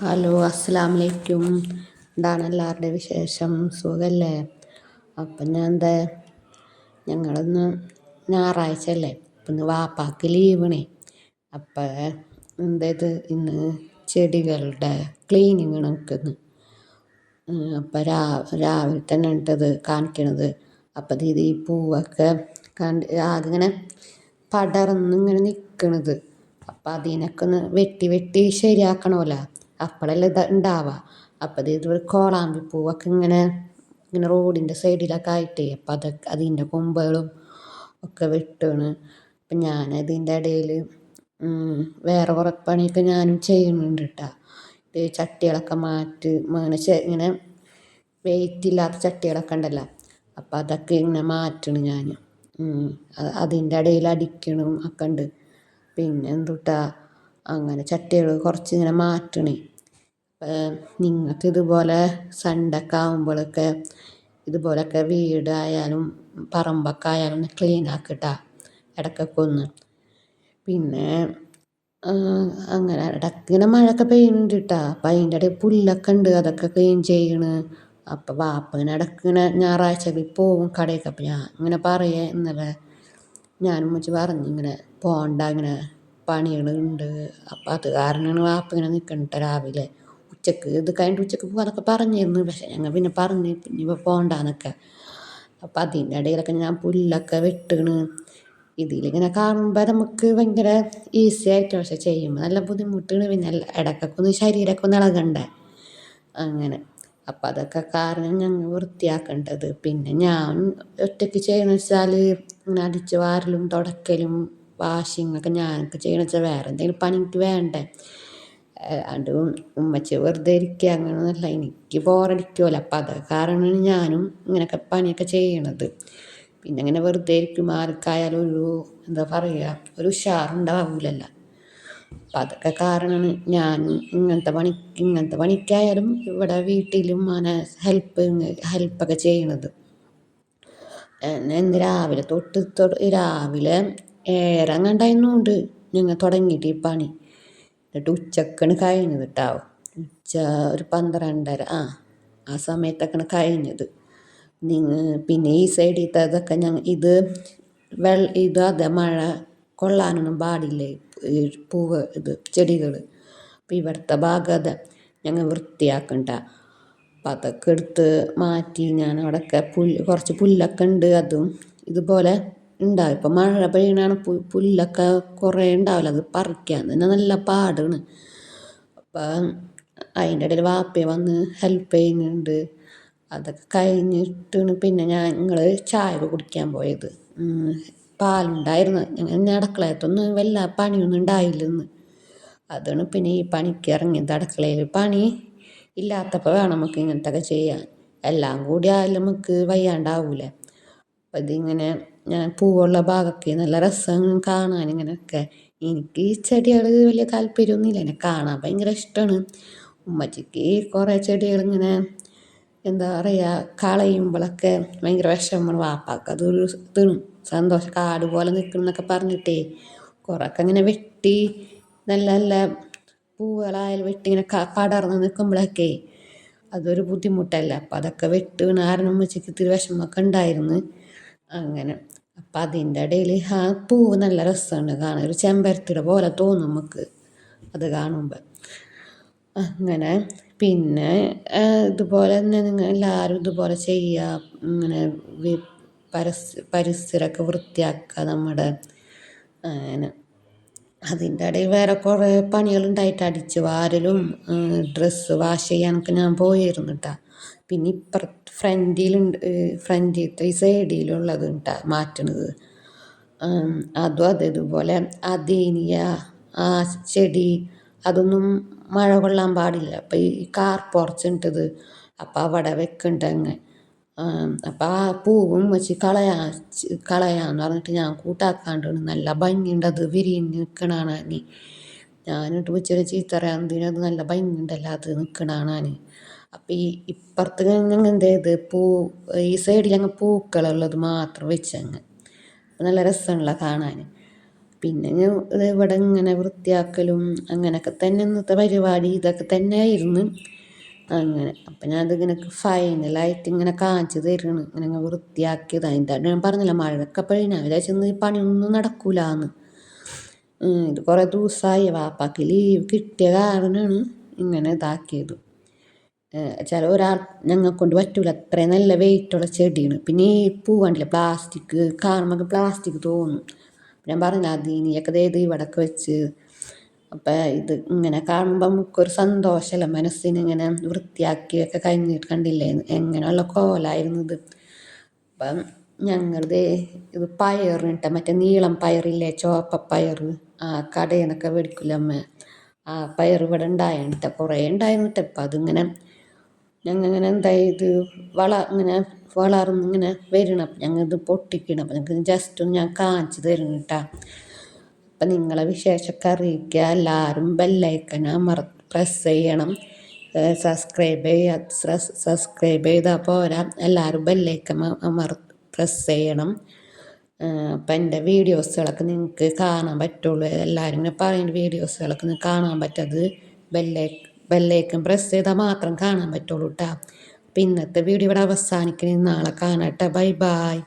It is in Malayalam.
ഹലോ, അസ്സലാമു അലൈക്കും. എന്താണ് എല്ലാവരുടെയും വിശേഷം? സുഖല്ലേ? അപ്പം ഞങ്ങളിന്ന് ഞായറാഴ്ച അല്ലേ, അപ്പം ഇന്ന് വാപ്പാക്ക് ലീവണേ. അപ്പം ഇന്ന് ചെടികളുടെ ക്ലീനിങ് നിൽക്കുന്നു. അപ്പം രാവിലെ തന്നെ ഇട്ടത് കാണിക്കണത്. അപ്പം ഇത് ഈ പൂവൊക്കെ ആകെ ഇങ്ങനെ പടർന്നിങ്ങനെ നിൽക്കണത്. അപ്പം അതിനൊക്കെ ഒന്ന് വെട്ടി ശരിയാക്കണമല്ലോ, അപ്പോഴല്ലേ ഇത് ഉണ്ടാവുക. അപ്പം ഇത് കോളാമ്പി പൂവൊക്കെ ഇങ്ങനെ റോഡിൻ്റെ സൈഡിലൊക്കെ ആയിട്ടേ, അപ്പം അതിൻ്റെ കൊമ്പുകളും ഒക്കെ വെട്ടുകയാണ്. അപ്പം ഞാനതിൻ്റെ ഇടയിൽ വേറെ കുറേ പണിയൊക്കെ ഞാനും ചെയ്യുന്നുണ്ട് കേട്ടോ. ഇത് ചട്ടികളൊക്കെ ഇങ്ങനെ വെയിറ്റ് ഇല്ലാത്ത ചട്ടികളൊക്കെ ഉണ്ടല്ലോ, അപ്പം അതൊക്കെ ഇങ്ങനെ മാറ്റണം ഞാൻ. അതിൻ്റെ ഇടയിൽ അടിക്കണം ഒക്കെ ഉണ്ട്. പിന്നെ അങ്ങനെ ചട്ടികൾ കുറച്ച് ഇങ്ങനെ മാറ്റണേ. നിങ്ങൾക്ക് ഇതുപോലെ സൺഡേ ആകുമ്പോഴൊക്കെ ഇതുപോലൊക്കെ വീടായാലും പറമ്പൊക്കെ ആയാലും ഒന്ന് ക്ലീൻ ആക്കട്ടാ ഇടയ്ക്കൊക്കെ ഒന്ന്. പിന്നെ അങ്ങനെ ഇടയ്ക്കിങ്ങനെ മഴയൊക്കെ പെയ്യുന്നുണ്ട് കേട്ടോ. അപ്പം അതിൻ്റെ ഇടയിൽ പുല്ലൊക്കെ ഉണ്ട്, അതൊക്കെ ക്ലീൻ ചെയ്യണ്. അപ്പം വാപ്പ ഇങ്ങനെ ഇടയ്ക്കിങ്ങനെ ഞായറാഴ്ചകളിൽ പോവും കടയ്ക്ക്. അപ്പം ഞാൻ ഇങ്ങനെ ഇന്നലെ ഞാനും ഉമ്മച്ചി പറഞ്ഞു ഇങ്ങനെ പോകണ്ട, ഇങ്ങനെ പണികളുണ്ട്. അപ്പം അത് കാരണമാണ് വാപ്പ ഇങ്ങനെ നിൽക്കണിട്ട് രാവിലെ. ഇത് കഴിഞ്ഞിട്ട് ഉച്ചക്ക് പോകാനൊക്കെ പറഞ്ഞിരുന്നു. പക്ഷെ ഞങ്ങൾ പിന്നെ പറഞ്ഞ് ഇനിയിപ്പോൾ പോകണ്ടെന്നൊക്കെ. അപ്പം അതിൻ്റെ ഇടയിലൊക്കെ ഞാൻ പുല്ലൊക്കെ വെട്ടണ്. ഇതിലിങ്ങനെ കാണുമ്പോൾ നമുക്ക് ഭയങ്കര ഈസി ആയിട്ട്, പക്ഷെ ചെയ്യുമ്പോൾ നല്ല ബുദ്ധിമുട്ടാണ്. പിന്നെ ഇടയ്ക്കൊക്കെ ഒന്ന് ശരീരമൊക്കെ ഒന്ന് ഇളകണ്ടേ അങ്ങനെ. അപ്പം അതൊക്കെ കാരണം ഞങ്ങൾ വൃത്തിയാക്കേണ്ടത്. പിന്നെ ഞാൻ ഒറ്റയ്ക്ക് ചെയ്യണമെന്ന് വെച്ചാൽ ഇങ്ങനെ അടിച്ച് വാരലും തുടയ്ക്കലും വാഷിങ്ങൊക്കെ ഞാനൊക്കെ ചെയ്യണമെന്ന് വെച്ചാൽ വേറെ എന്തെങ്കിലും പണി എനിക്ക് വേണ്ടേ. അതും ഉമ്മച്ചി വെറുതെ ഇരിക്കുക അങ്ങനെയൊന്നുമല്ല, എനിക്ക് ബോറടിക്കുമല്ലോ. അപ്പം അതൊക്കെ കാരണമാണ് ഞാനും ഇങ്ങനെയൊക്കെ പണിയൊക്കെ ചെയ്യണത്. പിന്നെ ഇങ്ങനെ വെറുതെ ഇരിക്കുമ്പോൾ ആർക്കായാലും ഒരു ഉഷാറുണ്ടാവില്ലല്ലോ. അപ്പം അതൊക്കെ കാരണമാണ് ഞാൻ ഇങ്ങനത്തെ പണിക്കായാലും ഇവിടെ വീട്ടിലും അങ്ങനെ ഹെൽപ്പൊക്കെ ചെയ്യണത്. ഇന്ന് രാവിലെ രാവിലെ 7 എങ്ങാണ്ടായിരുന്നുണ്ട് ഞങ്ങൾ തുടങ്ങിയിട്ട് ഈ പണി. എന്നിട്ട് ഉച്ചക്കാണ് കഴിഞ്ഞത് കേട്ടോ. ഒരു 12:30 ആ സമയത്തൊക്കെയാണ് കഴിഞ്ഞത്. പിന്നെ ഈ സൈഡിലത്തതൊക്കെ അതെ മഴ കൊള്ളാനൊന്നും പാടില്ലേ ചെടികൾ. അപ്പം ഇവിടുത്തെ ഭാഗം അതെ ഞങ്ങൾ വൃത്തിയാക്കണ്ട. അപ്പം അതൊക്കെ എടുത്ത് മാറ്റി ഞാൻ അവിടെയൊക്കെ കുറച്ച് പുല്ലൊക്കെ ഉണ്ട്, അതും ഇതുപോലെ ഉണ്ടാവും. ഇപ്പം മഴ പെയ്യണാണ്, പുല്ലൊക്കെ കുറേ ഉണ്ടാവില്ല, അത് പറിക്കാൻ തന്നെ നല്ല പാടാണ്. അപ്പം അതിൻ്റെ ഇടയിൽ വാപ്പ വന്ന് ഹെൽപ്പ് ചെയ്യുന്നുണ്ട്. അതൊക്കെ കഴിഞ്ഞിട്ടാണ് പിന്നെ ഞങ്ങൾ ചായ കുടിക്കാൻ പോയത്. പാലുണ്ടായിരുന്നു. ഞങ്ങൾ അടുക്കളയത്തൊന്നും വല്ല പണിയൊന്നും ഉണ്ടായില്ല ഇന്ന്. അതാണ് പിന്നെ ഈ പണിക്ക് ഇറങ്ങിയത്. അടുക്കളയിൽ പണി ഇല്ലാത്തപ്പോൾ വേണം നമുക്ക് ഇങ്ങനത്തെയൊക്കെ ചെയ്യാൻ. എല്ലാം കൂടി ആയാലും നമുക്ക് വയ്യാണ്ടാവൂലേ. അപ്പം ഇതിങ്ങനെ ഞാൻ പൂവുള്ള ഭാഗമൊക്കെ നല്ല രസമാണ് കാണാൻ ഇങ്ങനെയൊക്കെ. എനിക്ക് ഈ ചെടികൾ വലിയ താല്പര്യമൊന്നുമില്ല, എന്നെ കാണാൻ ഭയങ്കര ഇഷ്ടമാണ്. ഉമ്മച്ചിക്ക് കുറേ ചെടികളിങ്ങനെ കളയുമ്പോഴൊക്കെ ഭയങ്കര വിഷമമാണ്. വാപ്പാക്ക് അതൊരു സന്തോഷം. കാട് പോലെ നിൽക്കുന്നൊക്കെ പറഞ്ഞിട്ടേ കുറേയൊക്കെ ഇങ്ങനെ വെട്ടി നല്ല നല്ല പൂവുകളായാലും വെട്ടി ഇങ്ങനെ പടർന്ന് നിൽക്കുമ്പോഴൊക്കെ അതൊരു ബുദ്ധിമുട്ടല്ല. അപ്പം അതൊക്കെ വെട്ടുകയാണ് കാരണം ഉമ്മച്ചിക്ക് ഇത്തിരി വിഷമമൊക്കെ ഉണ്ടായിരുന്നു അങ്ങനെ. അപ്പം അതിൻ്റെ ഇടയിൽ പൂവ് നല്ല രസമാണ് കാണാൻ, ഒരു ചെമ്പരത്തിയുടെ പോലെ തോന്നും നമുക്ക് അത് കാണുമ്പോൾ അങ്ങനെ. പിന്നെ ഇതുപോലെ തന്നെ നിങ്ങൾ എല്ലാവരും ഇതുപോലെ ചെയ്യുക. ഇങ്ങനെ പരിസരമൊക്കെ വൃത്തിയാക്കുക നമ്മുടെ അങ്ങനെ. അതിൻ്റെ ഇടയിൽ വേറെ കുറേ പണികളുണ്ടായിട്ട് അടിച്ച് വാരലും ഡ്രസ്സ് വാഷ് ചെയ്യാനൊക്കെ ഞാൻ പോയിരുന്നു കേട്ടോ. പിന്നെ ഫ്രണ്ടിലത്തെ ഈ സൈഡിലുള്ളത് കേട്ടോ മാറ്റണത്. അതും ഇതുപോലെ അതീനിയ ആ ചെടി അതൊന്നും മഴ കൊള്ളാൻ പാടില്ല. അപ്പം ഈ കാർ പോർച്ചുണ്ടത്, അപ്പം അവിടെ വെക്കണ്ടങ്ങ്. അപ്പം ആ പൂവും വെച്ച് കളയാന്ന് പറഞ്ഞിട്ട് ഞാൻ കൂട്ടാക്കാണ്ടാണ്. നല്ല ഭംഗിയുണ്ട് അത് വിരിഞ്ഞ് നിൽക്കണ കാണാൻ. ഞാനിട്ട് ഉച്ചരെ ചീത്ത പറയാം, എന്തിനത് നല്ല ഭംഗിയുണ്ടല്ലോ അത് നിൽക്കണ കാണാൻ. അപ്പം ഈ ഇപ്പുറത്ത് ഈ സൈഡിൽ പൂക്കളുള്ളത് മാത്രം വെച്ചങ്ങ് നല്ല രസമുള്ള കാണാൻ. പിന്നെ ഞാൻ ഇവിടെ ഇങ്ങനെ വൃത്തിയാക്കലും അങ്ങനെയൊക്കെ തന്നെ ഇന്നത്തെ പരിപാടി ഇതൊക്കെ തന്നെ ആയിരുന്നു. അങ്ങനെ അപ്പം ഞാനതിങ്ങനെ ഫൈനലായിട്ട് ഇങ്ങനെ കാണിച്ചു തരുന്നു. ഇങ്ങനെ വൃത്തിയാക്കിയത് അതിൻ്റെ ഞാൻ പറഞ്ഞില്ല മഴയൊക്കെ പെയ്യുന്ന ഞാൻ വിചാരിച്ചെന്ന് ഈ പണിയൊന്നും നടക്കൂലെന്ന്. ഇത് കുറേ ദിവസമായി വാപ്പാക്ക് ലീവ് കിട്ടിയ കാരണമാണ് ഇങ്ങനെ ഇതാക്കിയത്. ചില ഒരാൾ ഞങ്ങളെ കൊണ്ട് പറ്റൂല, അത്രയും നല്ല വെയിറ്റുള്ള ചെടിയാണ്. പിന്നെ ഈ പൂ കണ്ടില്ല പ്ലാസ്റ്റിക് കാണുമ്പോൾ പ്ലാസ്റ്റിക് തോന്നും. ഞാൻ പറഞ്ഞില്ല അതിനിയൊക്കെ ഇത് ഇവിടെയൊക്കെ വെച്ച് അപ്പം ഇത് ഇങ്ങനെ കാണുമ്പോൾ നമുക്കൊരു സന്തോഷമല്ല മനസ്സിന്. ഇങ്ങനെ വൃത്തിയാക്കിയൊക്കെ കഴിഞ്ഞിട്ട് കണ്ടില്ലേ എങ്ങനെയുള്ള കോലമായിരുന്നു ഇത്. അപ്പം ഞങ്ങളുടെ ഇത് പയറിട്ട മറ്റേ നീളം പയറില്ലേ, ചുവപ്പപ്പയർ, ആ കടയിൽ നിന്നൊക്കെ മേടിക്കില്ല അമ്മ. ആ പയർ ഇവിടെ ഉണ്ടായിട്ട് കുറേ ഉണ്ടായിരുന്നിട്ട് ഇപ്പം അതിങ്ങനെ ഞങ്ങളിങ്ങനെ എന്തായി ഇത് ഇങ്ങനെ വളർന്ന് ഇങ്ങനെ വരണം. അപ്പം ഞങ്ങൾ ഇത് പൊട്ടിക്കണം. അപ്പം ഞങ്ങൾക്ക് ജസ്റ്റ് ഒന്ന് ഞാൻ കാണിച്ചു തരുന്നു കേട്ടോ. അപ്പം നിങ്ങളെ വിശേഷമൊക്കെ അറിയിക്കുക. എല്ലാവരും ബെല്ലൈക്കൺ പ്രസ് ചെയ്യണം. സബ്സ്ക്രൈബ് ചെയ്താൽ പോരാ, എല്ലാവരും ബെല്ലൈക്കൺ പ്രസ് ചെയ്യണം. അപ്പം എൻ്റെ വീഡിയോസുകളൊക്കെ നിങ്ങൾക്ക് കാണാൻ പറ്റുള്ളൂ. എല്ലാവരും ഇങ്ങനെ പറയുന്ന വീഡിയോസുകളൊക്കെ നിങ്ങൾക്ക് കാണാൻ പറ്റത് ബെല്ലൈക്കൺ പ്രസ് ചെയ്താൽ മാത്രം കാണാൻ പറ്റുള്ളൂ കേട്ടോ. അപ്പം ഇന്നത്തെ വീഡിയോ ഇവിടെ അവസാനിക്കണേ. നാളെ കാണാം കേട്ടോ. Bye bye.